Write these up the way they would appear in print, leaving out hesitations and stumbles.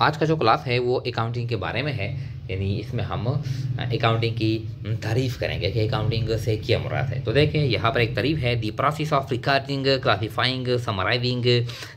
आज का जो क्लास है वो अकाउंटिंग के बारे में है। यानी इसमें हम अकाउंटिंग की तारीफ करेंगे कि अकाउंटिंग से क्या मुराद है। तो देखें यहाँ पर एक तारीफ है, the process of recording, classifying, summarising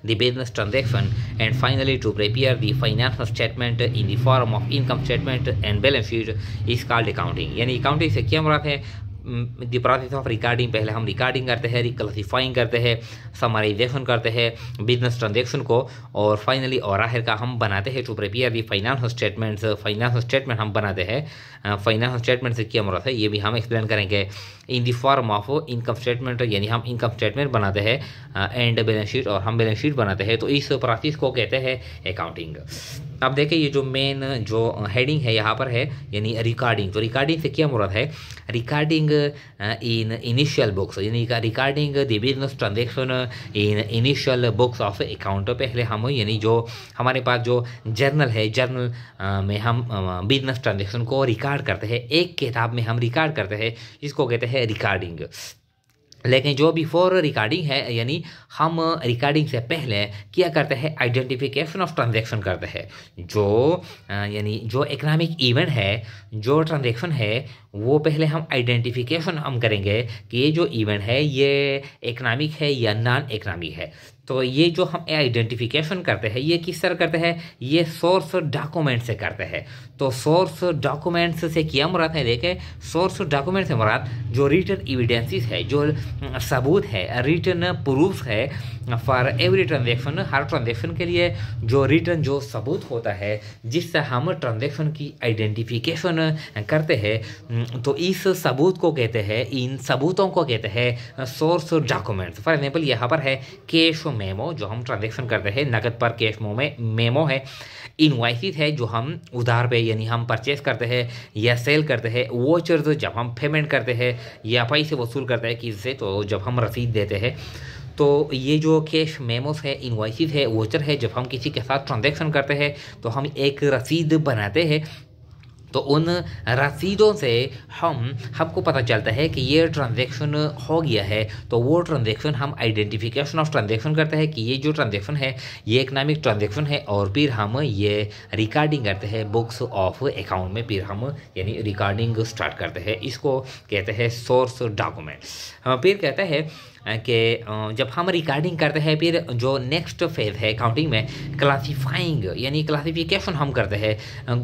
the business transaction and finally to prepare the financial statement in the form of income statement and balance sheet is called accounting. यानी अकाउंटिंग से क्या मुराद है, द प्रोसेस ऑफ रिकॉर्डिंग, पहले हम recording करते हैं, रिक्लासिफाइंग करते हैं, समराइजेशन करते हैं बिजनेस ट्रांजेक्शन को, और फाइनली और आखिर का हम बनाते हैं to prepare the financial statements. Financial statement हम बनाते हैं। फाइनेंशियल स्टेटमेंट से क्या मुराद है ये भी हम एक्सप्लेन करेंगे। इन the form of income statement, यानी हम इनकम स्टेटमेंट बनाते हैं, एंड बैलेंस शीट, और हम बैलेंस शीट बनाते हैं। तो इस प्रोसेस को कहते हैं अकाउंटिंग। अब देखिए ये जो मेन जो हेडिंग है यहाँ पर है, यानी रिकॉर्डिंग। तो रिकॉर्डिंग से क्या मुराद है, रिकॉर्डिंग इन इनिशियल बुक्स, यानी recording the business transaction in initial books of account. पहले हम यानी जो हमारे पास जो जर्नल है, जर्नल में हम बिजनेस ट्रांजेक्शन को रिकॉर्ड करते हैं, एक किताब में हम रिकॉर्ड करते हैं, इसको कहते हैं रिकॉर्डिंग। लेकिन जो बिफोर रिकॉर्डिंग है, यानी हम रिकॉर्डिंग से पहले क्या करते हैं, आइडेंटिफिकेशन ऑफ ट्रांजैक्शन करते हैं। जो यानी जो इकोनॉमिक इवेंट है, जो ट्रांजैक्शन है, वो पहले हम आइडेंटिफिकेशन हम करेंगे कि ये जो इवेंट है ये इकोनॉमिक है या नॉन इकोनॉमिक है। तो ये जो हम आइडेंटिफिकेशन करते हैं ये किस तरह करते हैं, ये सोर्स डॉक्यूमेंट से करते हैं। तो सोर्स डॉक्यूमेंट्स से क्या मुराद है, देखें सोर्स डॉक्यूमेंट से मुराद जो रिटन एविडेंसेस है, जो सबूत है, रिटन प्रूफ है for every transaction. Her transaction के लिए जो रिटन जो सबूत होता है जिससे हम ट्रांजेक्शन की आइडेंटिफिकेशन करते हैं, तो इस सबूत को कहते हैं, इन सबूतों को कहते हैं सोर्स डॉक्यूमेंट्स। फॉर एग्जाम्पल यहाँ पर है कैश मेमो, जो हम ट्रांजेक्शन करते हैं नकद पर, कैश मेमो है। इनवॉइसेस है जो हम उधार पे, यानी हम परचेस करते हैं या सेल करते हैं। वोचर्स जब हम पेमेंट करते हैं या पैसे वसूल करते हैं किसी से, तो जब हम रसीद देते हैं। तो ये जो कैश मेमोस है, इनवॉइसेस है, वोचर है, जब हम किसी के साथ ट्रांजेक्शन करते हैं तो हम एक रसीद बनाते हैं। तो उन रसीदों से हमको पता चलता है कि ये ट्रांजैक्शन हो गया है। तो वो ट्रांजैक्शन हम आइडेंटिफिकेशन ऑफ ट्रांजैक्शन करते हैं कि ये जो ट्रांजैक्शन है ये इकोनॉमिक ट्रांजैक्शन है, और फिर हम ये रिकॉर्डिंग करते हैं बुक्स ऑफ अकाउंट में। फिर हम यानी रिकॉर्डिंग स्टार्ट करते हैं, इसको कहते हैं सोर्स डॉक्यूमेंट। फिर कहते हैं कि जब हम रिकॉर्डिंग करते हैं, फिर जो नेक्स्ट फेज है अकाउंटिंग में क्लासिफाइंग, यानी क्लासिफिकेशन हम करते हैं,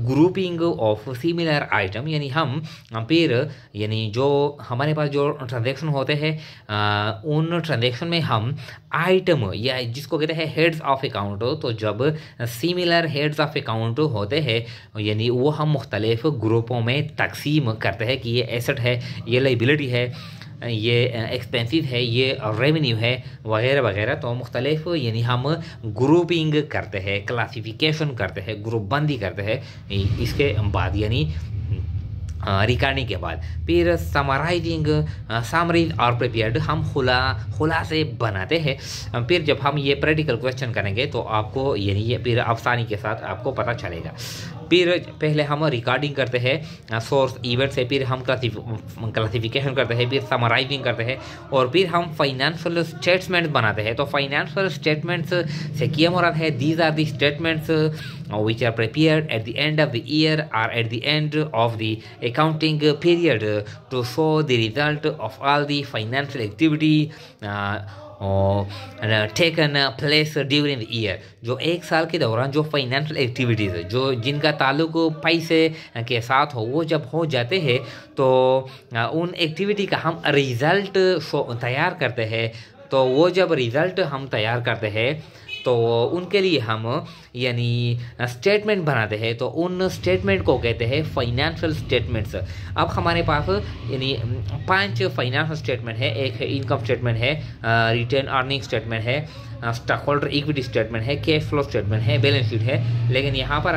ग्रुपिंग ऑफ सिमिलर आइटम। यानी हम फिर यानी जो हमारे पास जो ट्रांजैक्शन होते हैं उन ट्रांजैक्शन में हम आइटम या जिसको कहते हैं हेड्स ऑफ अकाउंट, तो जब सिमिलर हेड्स ऑफ अकाउंट होते हैं यानी वो हम मुख्तलिफ ग्रुपों में तकसीम करते हैं कि ये एसेट है, ये लायबिलिटी है, ये एक्सपेंसिव है, ये रेवेन्यू है, वगैरह वगैरह। तो मुख्तलिफ यानी हम ग्रुपिंग करते हैं, क्लासिफिकेशन करते हैं, ग्रुप बंदी करते हैं। इसके बाद यानी रिकॉर्डिंग के बाद फिर समराइजिंग, समरीज और प्रिपेयर्ड हम खुलासे बनाते हैं। फिर जब हम ये प्रैक्टिकल क्वेश्चन करेंगे तो आपको यानी ये फिर आसानी के साथ आपको पता चलेगा। फिर पहले हम रिकॉर्डिंग करते हैं सोर्स इवेंट से, फिर हम क्लासिफिकेशन करते हैं, फिर समराइजिंग करते हैं, और फिर हम फाइनेंशियल स्टेटमेंट बनाते हैं। तो फाइनेंशियल स्टेटमेंट्स से क्या मुराद है, these are the statements which are prepared at the end of the year or at the end of the accounting period to show the result of all the financial activity taken place during the year. जो एक साल के दौरान जो financial activities जो जिनका ताल्लुक पैसे के साथ हो, वो जब हो जाते हैं तो उन एक्टिविटी का हम रिज़ल्ट तैयार करते हैं। तो वो जब रिज़ल्ट हम तैयार करते हैं तो उनके लिए हम यानी स्टेटमेंट बनाते हैं। तो उन स्टेटमेंट को कहते हैं फाइनेंशियल स्टेटमेंट्स। अब हमारे पास यानी 5 फाइनेंशियल स्टेटमेंट है। एक इनकम स्टेटमेंट है, रिटेन अर्निंग स्टेटमेंट है, स्टॉक होल्डर इक्विटी स्टेटमेंट है, कैश फ्लो स्टेटमेंट है, बैलेंस शीट है। लेकिन यहाँ पर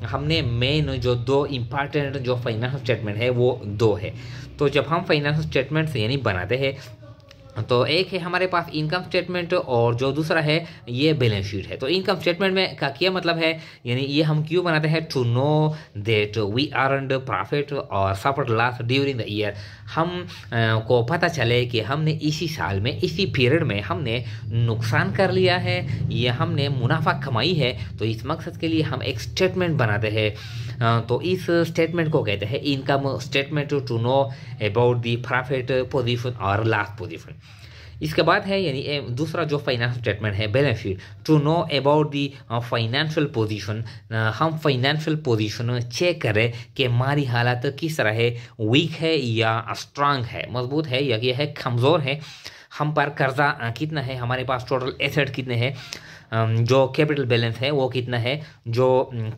हमने मेन जो 2 इम्पॉर्टेंट जो फाइनेंशियल स्टेटमेंट है वो 2 है। तो जब हम फाइनेंशियल स्टेटमेंट्स यानी बनाते हैं तो एक है हमारे पास इनकम स्टेटमेंट और जो दूसरा है ये बैलेंस शीट है। तो इनकम स्टेटमेंट में का क्या मतलब है, यानी ये हम क्यों बनाते हैं, to know that we earned profit और suffered loss during the year. हम को पता चले कि हमने इसी साल में इसी पीरियड में हमने नुकसान कर लिया है या हमने मुनाफा कमाई है, तो इस मकसद के लिए हम एक स्टेटमेंट बनाते हैं। तो इस स्टेटमेंट को कहते हैं income statement, to know about the profit position और लॉस पोजीशन। इसके बाद है यानी दूसरा जो फाइनेंशियल स्टेटमेंट है balance sheet, to know about the financial position. हम फाइनेंशियल पोजीशन चेक करें कि हमारी हालत किस तरह है, वीक है या स्ट्रांग है, मजबूत है या ये है कमज़ोर है, हम पर कर्जा कितना है, हमारे पास टोटल एसेट कितने हैं, जो कैपिटल बैलेंस है वो कितना है, जो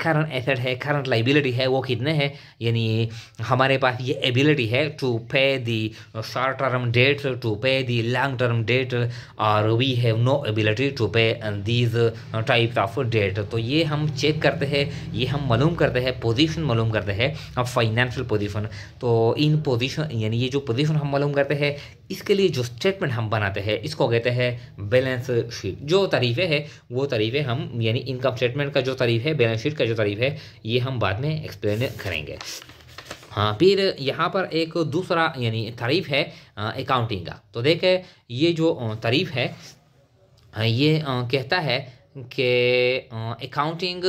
करंट एसेट है करंट लाइबिलिटी है वो कितने हैं, यानी हमारे पास ये एबिलिटी है to pay the short term debt, to pay the long term debt, और we have no ability to pay these types of debt. तो ये हम चेक करते हैं, ये हम मालूम करते हैं, पोजीशन मालूम करते हैं अब फाइनेंशियल पोजीशन। तो इन पोजीशन यानी ये जो पोजीशन हम मालूम करते हैं, इसके लिए जो स्टेटमेंट हम बनाते हैं इसको कहते हैं बैलेंस शीट। जो तारीफे है वो तारीफे हम यानी इनकम स्टेटमेंट का जो तारीफ है, बैलेंस शीट का जो तारीफ है, ये हम बाद में एक्सप्लेन करेंगे। हाँ, फिर यहाँ पर एक दूसरा यानी तारीफ है अकाउंटिंग का। तो देखें ये जो तारीफ है ये कहता है कि accounting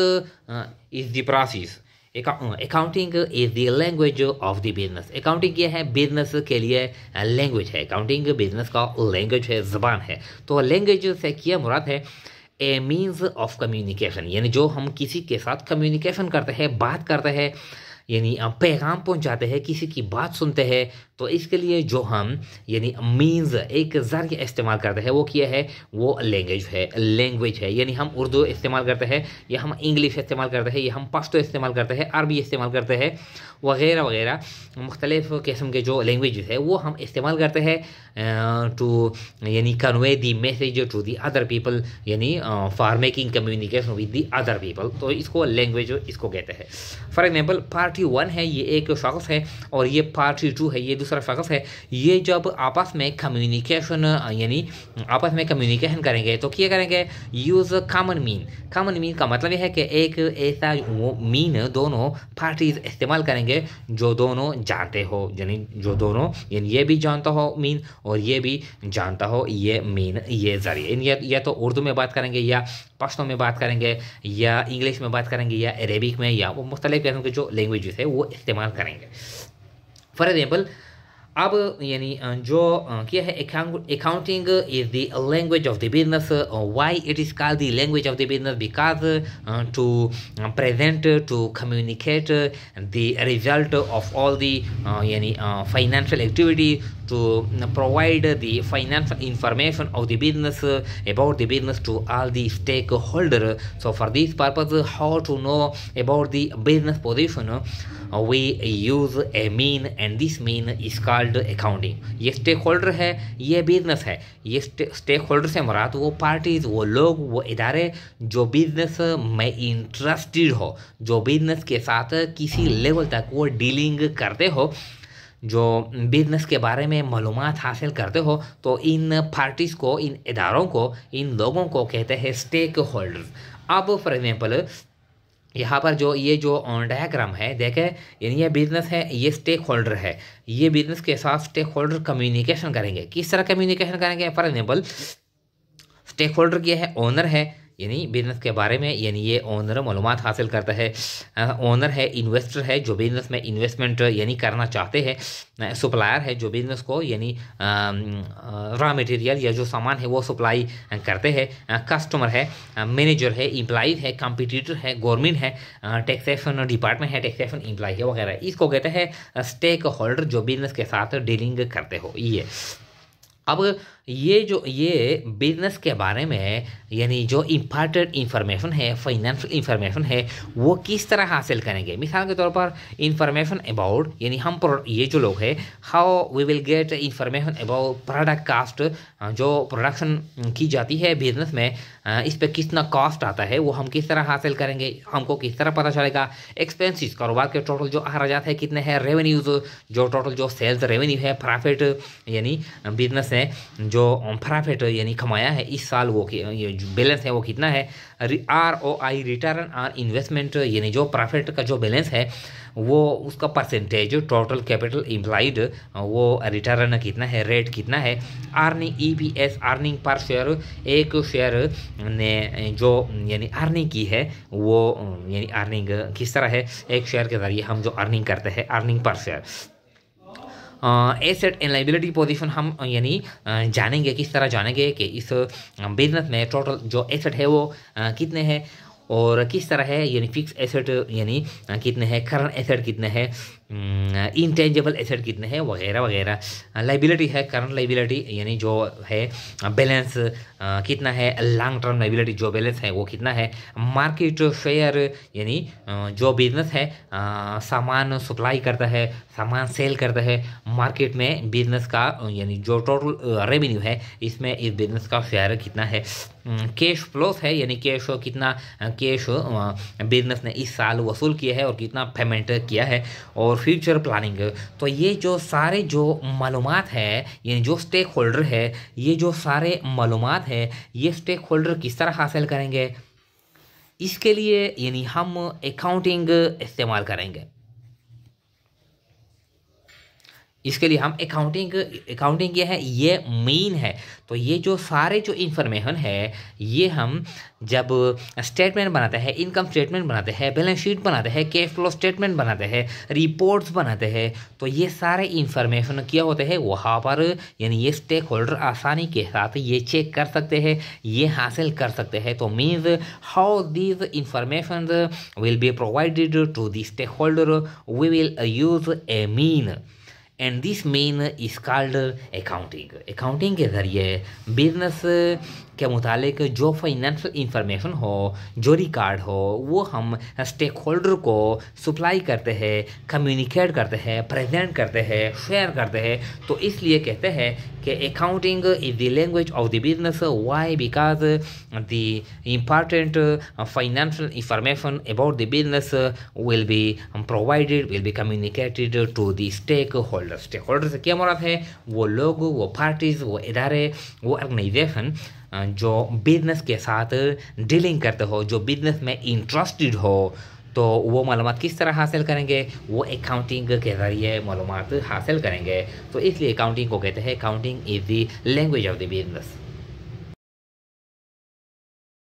is the process, accounting is the language of the business. Accounting ये है बिजनेस के लिए लैंग्वेज है, अकाउंटिंग बिजनेस का लैंग्वेज है, ज़बान है। तो लैंग्वेज से क्या मुराद है, ए मीन्स ऑफ कम्युनिकेशन, यानी जो हम किसी के साथ कम्युनिकेशन करते हैं, बात करते हैं, यानी पैगाम पहुंचाते हैं, किसी की बात सुनते हैं, तो इसके लिए जो हम यानी मीन्स एक ज़रिया इस्तेमाल करते हैं वो क्या है, वो लैंग्वेज है। यानी हम उर्दू इस्तेमाल करते हैं या हम इंग्लिश इस्तेमाल करते हैं या हम पश्तो इस्तेमाल करते हैं, अरबी इस्तेमाल करते हैं, वगैरह वगैरह मुख्तलिफ़ किस्म के जो लैंग्वेज है वो हम इस्तेमाल करते हैं टू यानी convey the message to the other people, यानी for making communication with the other people. तो इसको लैंग्वेज इसको कहते हैं। फॉर एग्जाम्पल पार्टी 1 है, ये एक शख्स है, और ये पार्टी 2 है, ये दूसरा शख्स है। ये जब आपस में कम्युनिकेशन यानी आपस में कम्युनिकेशन करेंगे तो क्या करेंगे, use common mean. Common mean का मतलब यह है कि एक ऐसा मीन दोनों पार्टीज इस्तेमाल करेंगे जो दोनों जानते हो, यानी जो दोनों यानी ये भी जानता हो मीन और ये भी जानता हो ये मीन, ये जरिए। या तो उर्दू में बात करेंगे या पश्तो में बात करेंगे या इंग्लिश में बात करेंगे या अरेबिक में, या वो मुख्तलिफ किस्म के जो लैंग्वेजेस है वो इस्तेमाल करेंगे। फॉर एग्जाम्पल अब यानी जो क्या है, accounting is the language of the business. Why it is called the language of the business, because to present, to communicate the result of all the यानी financial activity, to provide the financial information of the business about the business to all the stakeholder. So for this purpose, how to know about the business position, we use a mean, and this mean is called accounting. ये stake है, ये business है। ये stake holder से मुराद वो parties, वो लोग, वो इदारे जो बिजनेस में इंटरेस्टेड हो, जो बिजनेस के साथ किसी लेवल तक वो डीलिंग करते हो, जो बिजनेस के बारे में मालूमात हासिल करते हो। तो इन पार्टीज़ को, इन इदारों को, इन लोगों को कहते हैं स्टेक होल्डर्स। अब फॉर एग्जाम्पल यहाँ पर जो ये जो डायग्राम है देखें, यानी ये बिजनेस है, ये स्टेक होल्डर है, ये बिजनेस के साथ स्टेक होल्डर कम्युनिकेशन करेंगे। किस तरह कम्युनिकेशन करेंगे, फॉर एग्जाम्पल स्टेक होल्डर क्या है, ओनर है, यानी बिजनेस के बारे में, यानी ये ओनर मालूमात हासिल करता है। ओनर है, इन्वेस्टर है जो बिजनेस में इन्वेस्टमेंट यानी करना चाहते हैं। सप्लायर है जो बिजनेस को यानी रॉ मटेरियल या जो सामान है वो सप्लाई करते हैं। कस्टमर है, मैनेजर है, एम्प्लॉइज है, कंपटीटर है, गवर्नमेंट है, टैक्सेशन डिपार्टमेंट है, टैक्सेशन एम्प्लॉय है वगैरह। इसको कहते हैं स्टेक होल्डर जो बिजनेस के साथ डीलिंग करते हो। ये अब ये बिजनेस के बारे में यानी जो इम्पॉर्टेंट इंफॉर्मेशन है, फाइनेंशियल इंफॉर्मेशन है, वो किस तरह हासिल करेंगे। मिसाल के तौर पर इंफॉर्मेशन अबाउट, यानी हम ये जो लोग हैं, how we will get information about product cost, जो प्रोडक्शन की जाती है बिजनेस में, इस पर कितना कॉस्ट आता है वो हम किस तरह हासिल करेंगे, हमको किस तरह पता चलेगा। एक्सपेंसिस, कारोबार के टोटल जो अखराजात है कितने हैं। रेवेन्यूज़, जो टोटल जो सेल्स रेवेन्यू है, प्रॉफिट यानी बिजनेस है जो प्रॉफिट यानी कमाया है इस साल वो ये जो बैलेंस है वो कितना है। ROI रिटर्न ऑन इन्वेस्टमेंट यानी जो प्रॉफिट का जो बैलेंस है वो उसका परसेंटेज टोटल कैपिटल इम्प्लाइड वो रिटर्न कितना है, रेट कितना है। Earning EPS earning per share, एक शेयर ने जो यानी अर्निंग की है वो यानी अर्निंग किस तरह है, एक शेयर के ज़रिए हम जो अर्निंग करते हैं earning per share. Asset and liability position हम यानी जानेंगे, किस तरह जानेंगे कि इस बिजनेस में टोटल जो एसेट है वो कितने हैं और किस तरह है, यानी फिक्स एसेट यानी कितने हैं, करंट एसेट कितने हैं, इंटेंजिबल एसेट कितने हैं वगैरह वगैरह। लाइबिलिटी है करंट लाइबिलिटी यानी जो है बैलेंस कितना है, लॉन्ग टर्म लाइबिलिटी जो बैलेंस है वो कितना है। मार्केट शेयर यानी जो बिजनेस है सामान सप्लाई करता है, सामान सेल करता है, मार्केट में बिजनेस का यानी जो टोटल रेवेन्यू है इसमें इस बिजनेस का शेयर कितना है। कैश फ्लोस है यानी कैश कितना कैश बिजनेस ने इस साल वसूल किया है और कितना पेमेंट किया है। और फ्यूचर प्लानिंग, तो ये जो सारे जो मालूमात है यानी जो स्टेक होल्डर है, ये जो सारे मालूमात है ये स्टेक होल्डर किस तरह हासिल करेंगे, इसके लिए यानी हम अकाउंटिंग इस्तेमाल करेंगे। इसके लिए हम अकाउंटिंग ये है, ये मेन है। तो ये जो सारे जो इन्फॉर्मेशन है ये हम जब स्टेटमेंट बनाते हैं, इनकम स्टेटमेंट बनाते हैं, बैलेंस शीट बनाते हैं, कैश फ्लो स्टेटमेंट बनाते हैं, रिपोर्ट्स बनाते हैं, तो ये सारे इन्फॉर्मेशन क्या होते हैं वहाँ पर यानी ये स्टेक होल्डर आसानी के साथ ये चेक कर सकते हैं, ये हासिल कर सकते हैं। तो means how these information will be provided to the stake holder, we will use a mean and this mean is called accounting. Accounting के ज़रिए बिजनेस के मुतालिक जो फाइनेंशियल इंफॉर्मेशन हो, जो रिकॉर्ड हो, वो हम स्टेक होल्डर को सप्लाई करते हैं, कम्युनिकेट करते हैं, प्रेजेंट करते हैं, शेयर करते हैं। तो इसलिए कहते हैं कि accounting is the language of the business. Why? Because the important financial information about the business will be provided, will be communicated to the stake holder. Stake holder से क्या मुराद है? वो लोग, वो पार्टीज, वो इदारे, वो ऑर्गेनाइजेशन जो बिजनेस के साथ डीलिंग करते हो, जो बिजनेस में इंटरेस्टेड हो। तो वो मालूमात किस तरह हासिल करेंगे? वो अकाउंटिंग के ज़रिए मालूमात हासिल करेंगे। तो इसलिए अकाउंटिंग को कहते हैं accounting is the language of the business.